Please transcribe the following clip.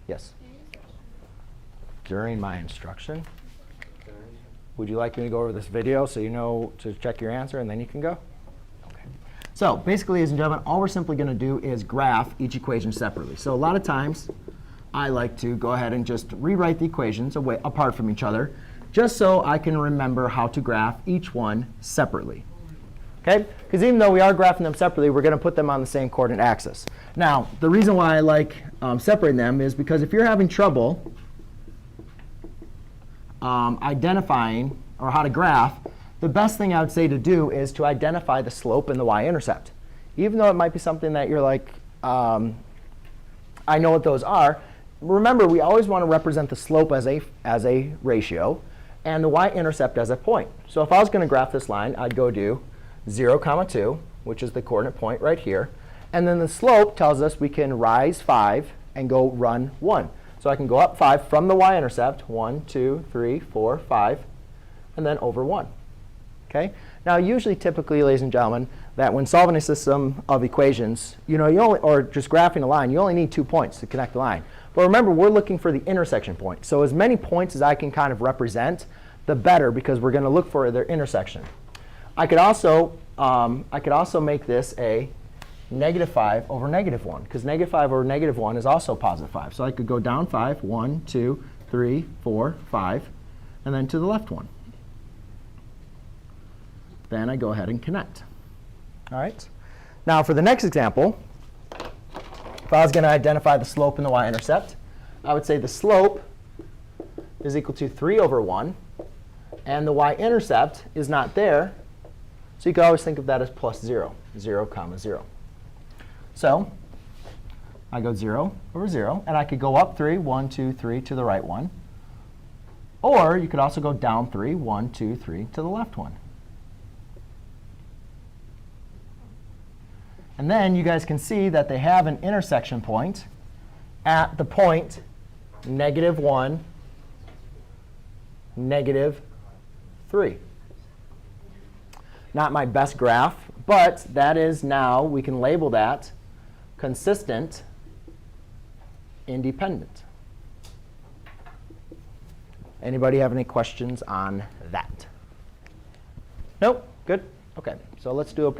Yes? During my instruction? Would you like me to go over this video so you know to check your answer and then you can go? Okay. So basically, ladies and gentlemen, all we're simply going to do is graph each equation separately. So a lot of times, I like to go ahead and just rewrite the equations away, apart from each other, just so I can remember how to graph each one separately. Okay? Because even though we are graphing them separately, we're going to put them on the same coordinate axis. Now, the reason why I like separating them is because if you're having trouble identifying or how to graph, the best thing I would say to do is to identify the slope and the y-intercept. Even though it might be something that you're like, I know what those are. Remember, we always want to represent the slope as a ratio and the y-intercept as a point. So if I was going to graph this line, I'd go do 0, 2, which is the coordinate point right here. And then the slope tells us we can rise 5 and go run 1. So I can go up 5 from the y-intercept, 1, 2, 3, 4, 5, and then over 1. Okay? Now, usually, typically, ladies and gentlemen, that when solving a system of equations, you only, or just graphing a line, you only need 2 points to connect the line. But remember, we're looking for the intersection point. So as many points as I can kind of represent, the better, because we're going to look for their intersection. I could also make this a -5 over -1, because -5 over -1 is also positive 5. So I could go down 5, 1, 2, 3, 4, 5, and then to the left 1. Then I go ahead and connect. All right. Now, for the next example, if I was going to identify the slope and the y-intercept, I would say the slope is equal to 3 over 1, and the y-intercept is not there. So you can always think of that as plus 0, 0, 0. So I go 0 over 0. And I could go up 3, 1, 2, 3 to the right 1. Or you could also go down 3, 1, 2, 3 to the left 1. And then you guys can see that they have an intersection point at the point -1, -3. Not my best graph, but that is now, we can label that consistent, independent. Anybody have any questions on that? Nope? Good? OK. So let's do a